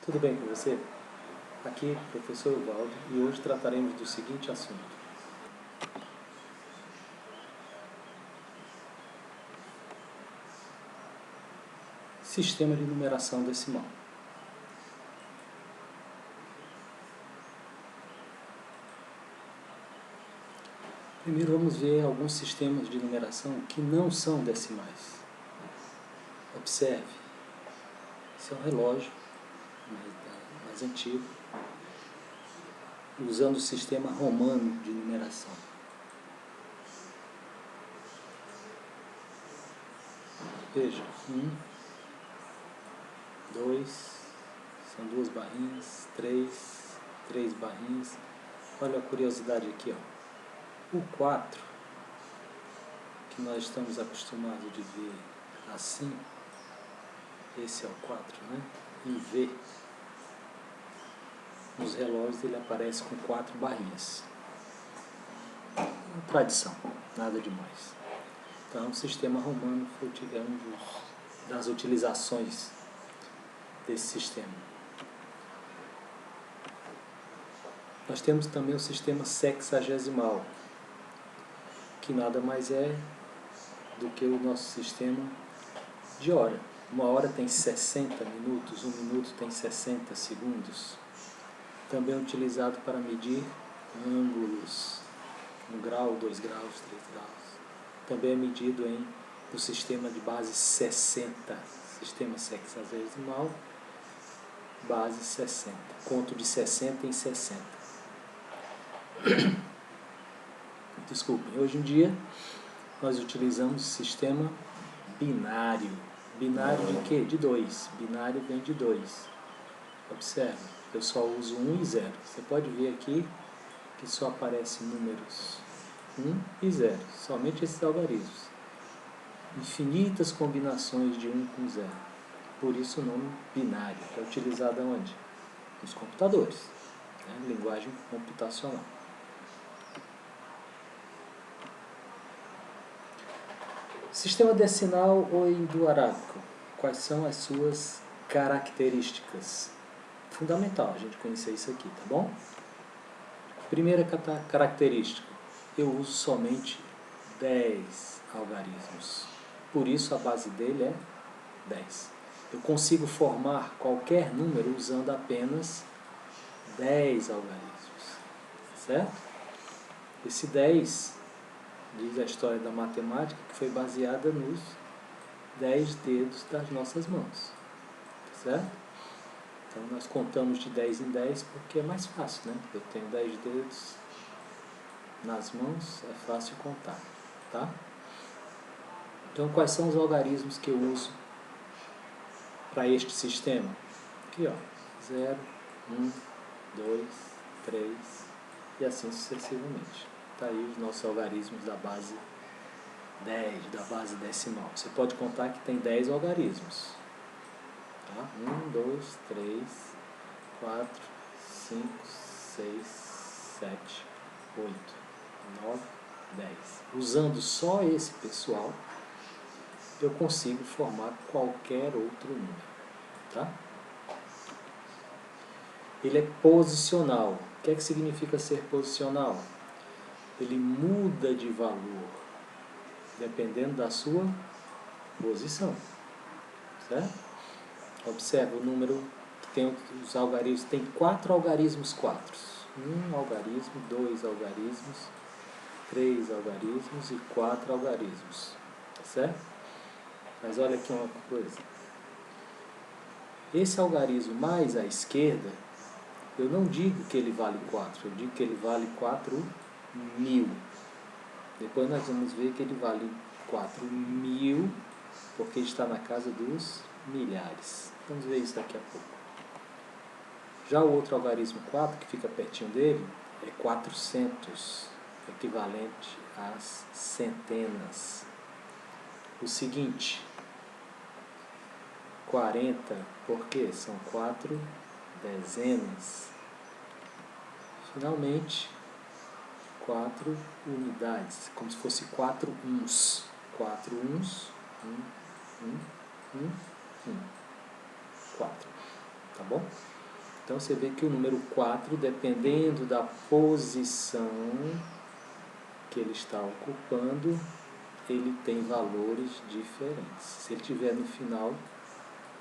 Tudo bem com você? Aqui, professor Uvaldo, e hoje trataremos do seguinte assunto. Sistema de numeração decimal. Primeiro vamos ver alguns sistemas de numeração que não são decimais. Observe, esse é um relógio mais antigo, usando o sistema romano de numeração. Veja, 1, 2, são 2 barrinhas, 3 barrinhas. Olha a curiosidade aqui, ó. O 4, que nós estamos acostumados de ver assim, esse é o 4, né? Em V, nos relógios ele aparece com 4 barrinhas. Uma tradição, nada demais. Então, o sistema romano foi das utilizações desse sistema. Nós temos também o sistema sexagesimal, que nada mais é do que o nosso sistema de hora. Uma hora tem 60 minutos, um minuto tem 60 segundos. Também é utilizado para medir ângulos, 1 grau, 2 graus, 3 graus. Também é medido no sistema de base 60, sistema sexagesimal, base 60, conto de 60 em 60. Desculpem, hoje em dia nós utilizamos o sistema binário. Binário de quê? De 2. Binário vem de 2. Observe, eu só uso 1 e 0. Você pode ver aqui que só aparecem números 1 e 0, somente esses algarismos. Infinitas combinações de 1 com 0. Por isso o nome binário é utilizado onde? Nos computadores, né? Linguagem computacional. Sistema decimal ou hindu-arábico. Quais são as suas características? Fundamental a gente conhecer isso aqui, tá bom? Primeira característica, eu uso somente 10 algarismos. Por isso a base dele é 10. Eu consigo formar qualquer número usando apenas 10 algarismos. Certo? Esse 10 diz a história da matemática que foi baseada nos 10 dedos das nossas mãos. Certo? Então nós contamos de 10 em 10 porque é mais fácil, né? Eu tenho 10 dedos nas mãos, é fácil contar, tá? Então quais são os algarismos que eu uso para este sistema? Aqui, ó, 0, 1, 2, 3 e assim sucessivamente. Está aí os nossos algarismos da base 10, da base decimal. Você pode contar que tem 10 algarismos. Tá? 1, 2, 3, 4, 5, 6, 7, 8, 9, 10. Usando só esse pessoal, eu consigo formar qualquer outro número. Tá? Ele é posicional. O que é que significa ser posicional? Ele muda de valor dependendo da sua posição. Certo? Observe o número que tem os algarismos. Tem 4 algarismos 4. 1 algarismo, 2 algarismos, 3 algarismos e 4 algarismos. Certo? Mas olha aqui uma coisa. Esse algarismo mais à esquerda, eu não digo que ele vale 4, eu digo que ele vale 4.000. Depois nós vamos ver que ele vale 4.000, porque está na casa dos milhares. Vamos ver isso daqui a pouco. Já o outro algarismo 4, que fica pertinho dele, é 400, equivalente às centenas. O seguinte, 40, porque são 4 dezenas. Finalmente, 4 unidades, como se fosse 4 uns. 4 uns, 4. Tá bom? Então você vê que o número 4, dependendo da posição que ele está ocupando, ele tem valores diferentes. Se ele estiver no final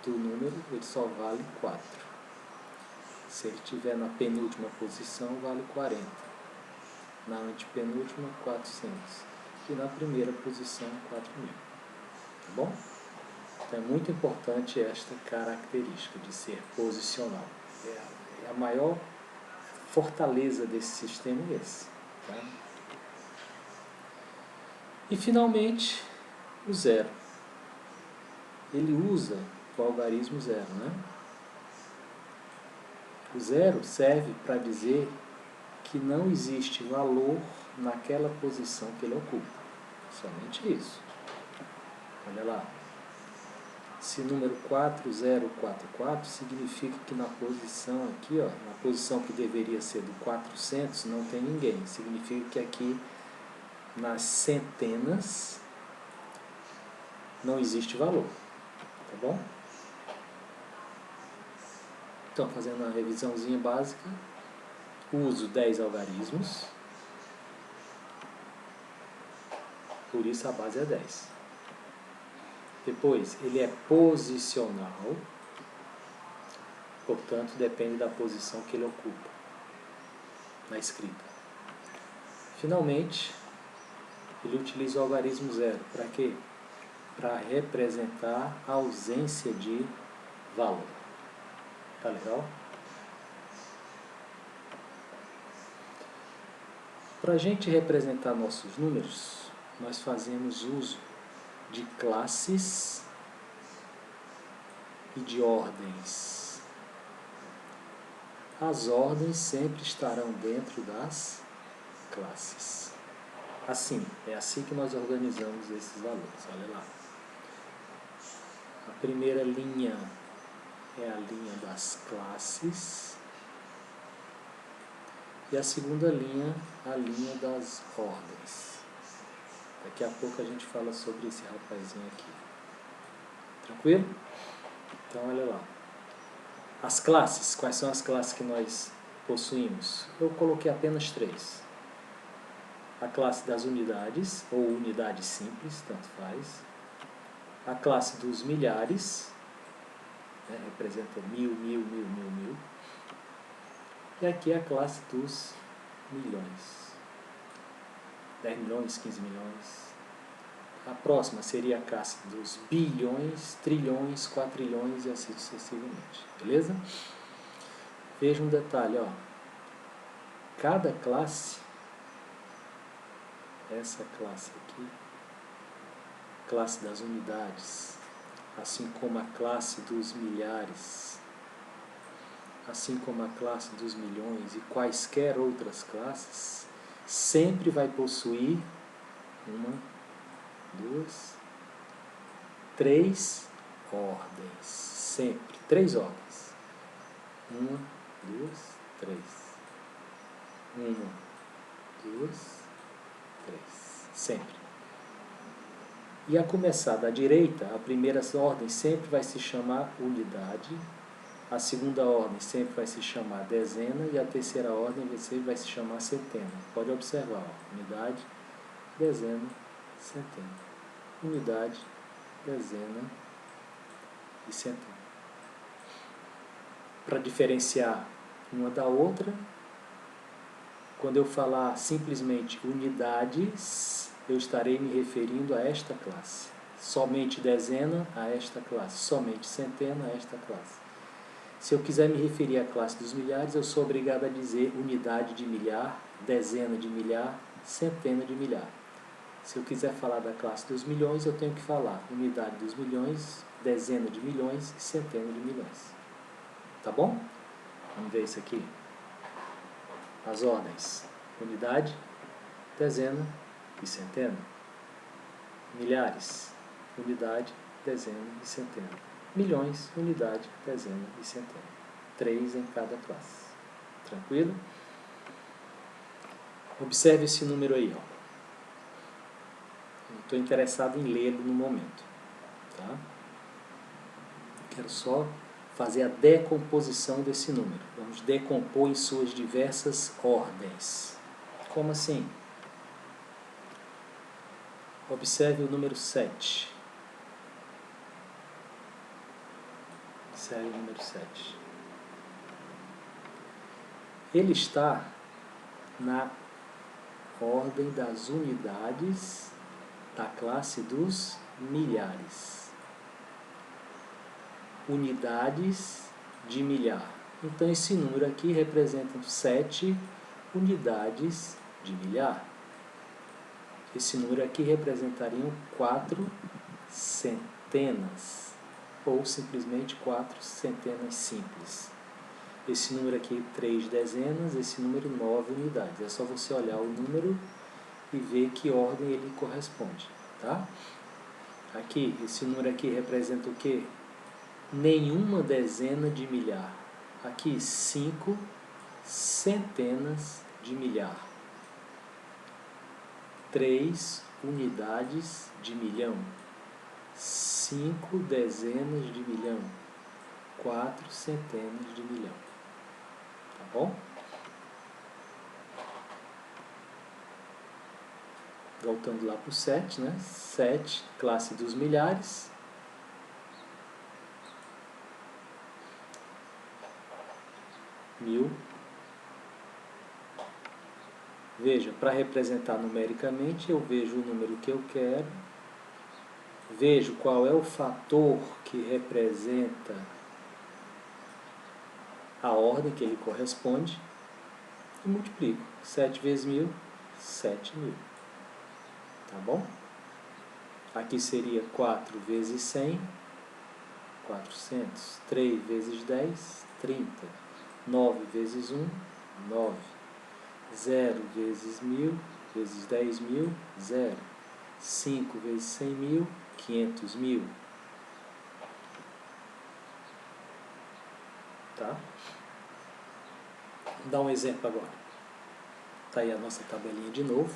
do número, ele só vale 4. Se ele estiver na penúltima posição, vale 40. Na antepenúltima, 400. E na primeira posição, 4.000. Tá bom? Então é muito importante esta característica de ser posicional. É a maior fortaleza desse sistema é esse. Tá? E finalmente, o zero. Ele usa o algarismo zero, né? O zero serve para dizer que não existe valor naquela posição que ele ocupa. Somente isso. Olha lá. Se número 4044 significa que na posição aqui, ó, na posição que deveria ser do 400, não tem ninguém. Significa que aqui nas centenas não existe valor. Tá bom? Então, fazendo uma revisãozinha básica, uso 10 algarismos, por isso a base é 10. Depois, ele é posicional, portanto, depende da posição que ele ocupa na escrita. Finalmente, ele utiliza o algarismo zero. Para quê? Para representar a ausência de valor. Tá legal? Para a gente representar nossos números, nós fazemos uso de classes e de ordens. As ordens sempre estarão dentro das classes. Assim, é assim que nós organizamos esses valores. Olha lá. A primeira linha é a linha das classes e a segunda linha, a linha das ordens. Daqui a pouco a gente fala sobre esse rapazinho aqui. Tranquilo? Então, olha lá. As classes, quais são as classes que nós possuímos? Eu coloquei apenas 3. A classe das unidades, ou unidade simples, tanto faz. A classe dos milhares, né, representa 1000, 1000, 1000, 1000, 1000. E aqui a classe dos milhões. 10 milhões, 15 milhões. A próxima seria a classe dos bilhões, trilhões, quatrilhões e assim sucessivamente. Beleza? Veja um detalhe, ó. Cada classe, essa classe aqui, classe das unidades, assim como a classe dos milhares, assim como a classe dos milhões e quaisquer outras classes, sempre vai possuir 3 ordens. Sempre. 3 ordens. 1, 2, 3. 1, 2, 3. Sempre. E a começar da direita, a primeira ordem sempre vai se chamar unidade, a segunda ordem sempre vai se chamar dezena e a terceira ordem sempre vai se chamar centena. Pode observar, ó, unidade, dezena, centena. Unidade, dezena e centena. Para diferenciar uma da outra, quando eu falar simplesmente unidades, eu estarei me referindo a esta classe. Somente dezena a esta classe, somente centena a esta classe. Se eu quiser me referir à classe dos milhares, eu sou obrigado a dizer unidade de milhar, dezena de milhar, centena de milhar. Se eu quiser falar da classe dos milhões, eu tenho que falar unidade dos milhões, dezena de milhões e centena de milhões. Tá bom? Vamos ver isso aqui. As ordens. Unidade, dezena e centena. Milhares, unidade, dezena e centena. Milhões, unidade, dezena e centena. 3 em cada classe. Tranquilo? Observe esse número aí, ó. Estou interessado em lê-lo no momento. Tá? Quero só fazer a decomposição desse número. Vamos decompor em suas diversas ordens. Como assim? Observe o número 7. Observe o número 7. Ele está na ordem das unidades da classe dos milhares. Unidades de milhar. Então, esse número aqui representa 7 unidades de milhar. Esse número aqui representariam 4 centenas, ou simplesmente 4 centenas simples. Esse número aqui, 3 dezenas, esse número, 9 unidades. É só você olhar o número e ver que ordem ele corresponde, tá? Aqui, esse número aqui representa o quê? Nenhuma dezena de milhar. Aqui, 5 centenas de milhar. 3 unidades de milhão. 5 dezenas de milhão. 4 centenas de milhão. Tá bom? Voltando lá para o 7, né? 7, classe dos milhares. Mil. Veja, para representar numericamente, eu vejo o número que eu quero, vejo qual é o fator que representa a ordem que ele corresponde e multiplico. 7 vezes 1000, 7.000. Tá bom? Aqui seria 4 vezes 100, 400. 3 vezes 10, 30. 9 vezes 1, 9. 0 vezes 1000, vezes 10.000, 0. 5 vezes 100.000, 500.000. Tá? Vou dar um exemplo agora. Está aí a nossa tabelinha de novo.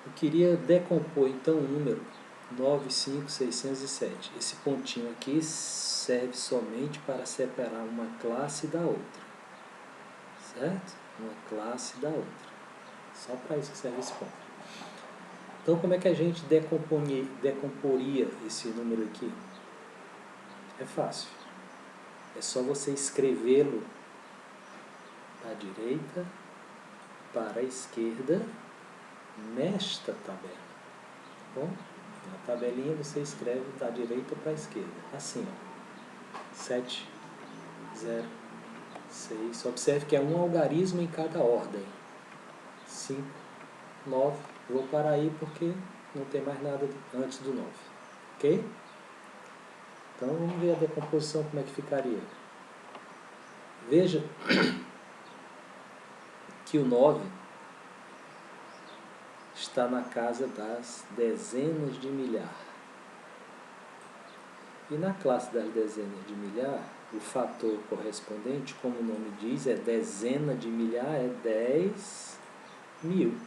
Eu queria decompor então o número 95607. Esse pontinho aqui serve somente para separar uma classe da outra. Certo? Uma classe da outra. Só para isso que serve esse ponto. Então, como é que a gente decomporia esse número aqui? É fácil. É só você escrevê-lo da direita para a esquerda nesta tabela. Tá bom? Na tabelinha você escreve da direita para a esquerda. Assim, ó. 7, 0, 6. Observe que é um algarismo em cada ordem. 5, 9. Vou parar aí porque não tem mais nada antes do 9. Ok? Então vamos ver a decomposição como é que ficaria. Veja que o 9 está na casa das dezenas de milhar. E na classe das dezenas de milhar, o fator correspondente, como o nome diz, é dezena de milhar, é 10.000.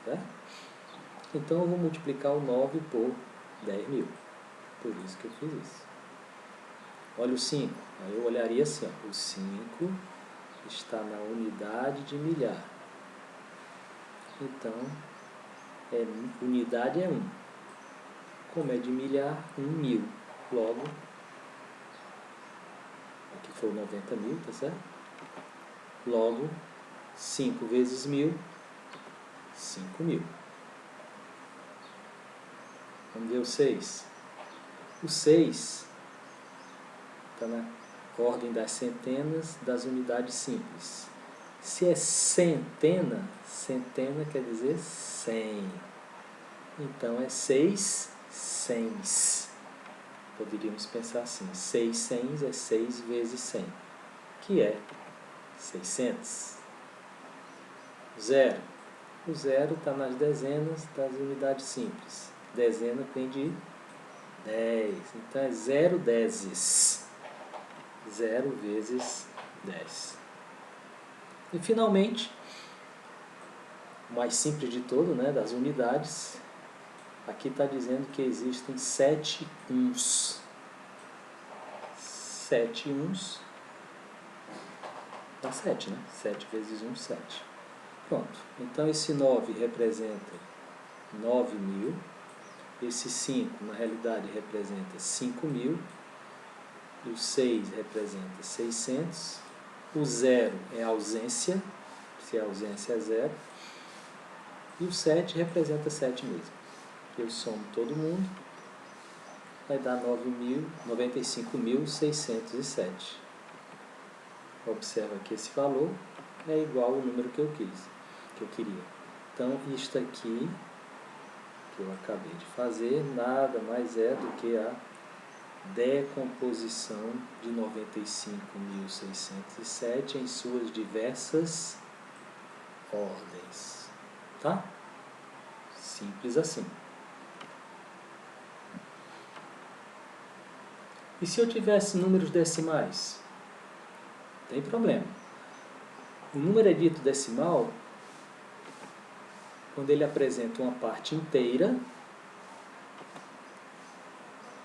Tá? Então eu vou multiplicar o 9 por 10.000. Por isso que eu fiz isso. Olha o 5. Aí eu olharia assim, ó. O 5 está na unidade de milhar. Então, unidade é 1. Como é de milhar, 1.000. Logo, aqui foi 90.000, tá certo? Logo, 5 vezes 1.000, 5.000. Vamos ver o 6. O 6 está na ordem das centenas das unidades simples. Se é centena, centena quer dizer 100. Então é 6 cens. Poderíamos pensar assim, 6 cens é 6 vezes 100, que é 600. 0. O 0 está nas dezenas das unidades simples. Dezena tem de 10. Então é 0 dezes. 0 vezes 10. E finalmente, o mais simples de todo, né, das unidades, aqui está dizendo que existem 7 uns. 7 uns dá 7, né? 7 vezes 1, 7. Pronto. Então, esse 9 representa 9.000. Esse 5, na realidade, representa 5.000. O 6 representa 600. O 0 é ausência, se a ausência é 0. E o 7 representa 7 mesmo. Eu somo todo mundo, vai dar 95.607. Observa que esse valor é igual ao número que eu queria. Então, isto aqui, que eu acabei de fazer, nada mais é do que a decomposição de 95.607 em suas diversas ordens. Tá? Simples assim. E se eu tivesse números decimais? Tem problema. O número é dito decimal quando ele apresenta uma parte inteira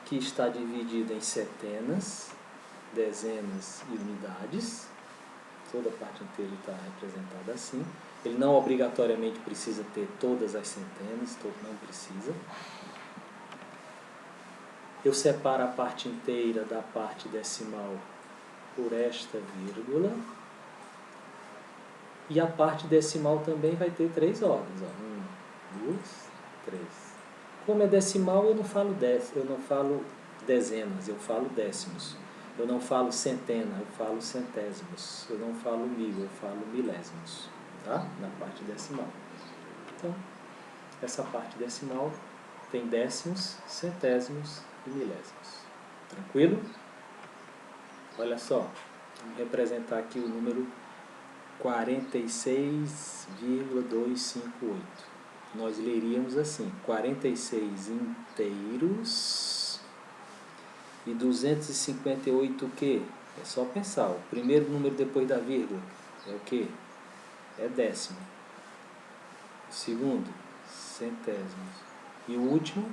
que está dividida em centenas, dezenas e unidades. Toda a parte inteira está representada assim. Ele não obrigatoriamente precisa ter todas as centenas, não precisa. Eu separo a parte inteira da parte decimal por esta vírgula. E a parte decimal também vai ter 3 ordens. 1, 2, 3. Como é decimal, eu não falo dezenas, eu falo décimos. Eu não falo centena, eu falo centésimos. Eu não falo mil, eu falo milésimos. Tá? Na parte decimal. Então, essa parte decimal tem décimos, centésimos e milésimos. Tranquilo? Olha só, vamos representar aqui o número 46,258. Nós leríamos assim, 46 inteiros e 258 o quê? É só pensar, o primeiro número depois da vírgula é o quê? É décimo. O segundo, centésimos. E o último,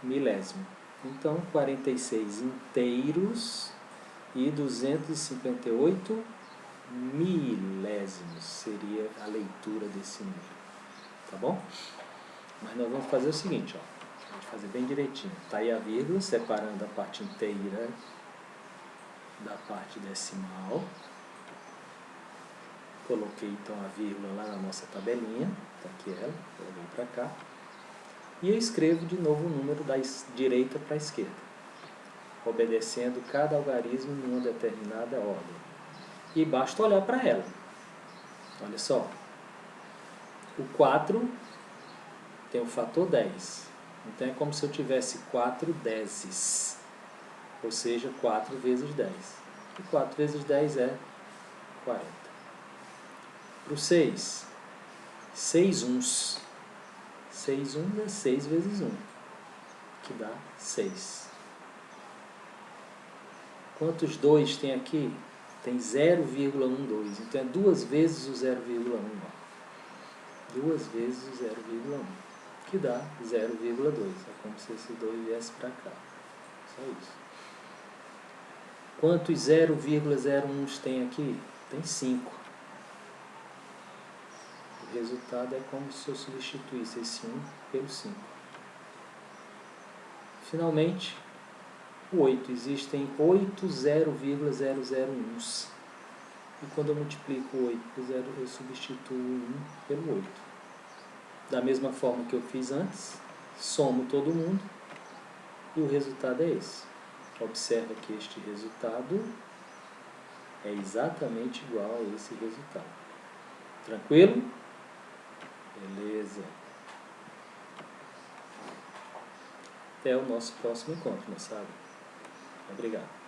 milésimo. Então, 46 inteiros e 258 milésimos seria a leitura desse número. Tá bom? Mas nós vamos fazer o seguinte, ó. Vamos fazer bem direitinho. Tá aí a vírgula, separando a parte inteira da parte decimal. Coloquei então a vírgula lá na nossa tabelinha. Tá aqui ela vem para cá. E eu escrevo de novo o número da direita para a esquerda, obedecendo cada algarismo em uma determinada ordem. E basta olhar para ela. Olha só. O 4 tem o fator 10. Então é como se eu tivesse 4 dezes. Ou seja, 4 vezes 10. E 4 vezes 10 é 40. Para o 6, 6 uns. 6 uns é 6 vezes 1, que dá 6. Quantos 2 tem aqui? Tem 0,12. Então é 2 vezes o 0,1. 2 vezes o 0,1, que dá 0,2. É como se esse 2 viesse para cá. Só isso. Quantos 0,01 tem aqui? Tem 5. O resultado é como se eu substituísse esse 1 pelo 5. Finalmente, o 8. Existem 8 0,001. E quando eu multiplico o 8 por 0, eu substituo o 1 pelo 8. Da mesma forma que eu fiz antes, somo todo mundo e o resultado é esse. Observa que este resultado é exatamente igual a esse resultado. Tranquilo? Beleza. Até o nosso próximo encontro, moçada. Obrigado.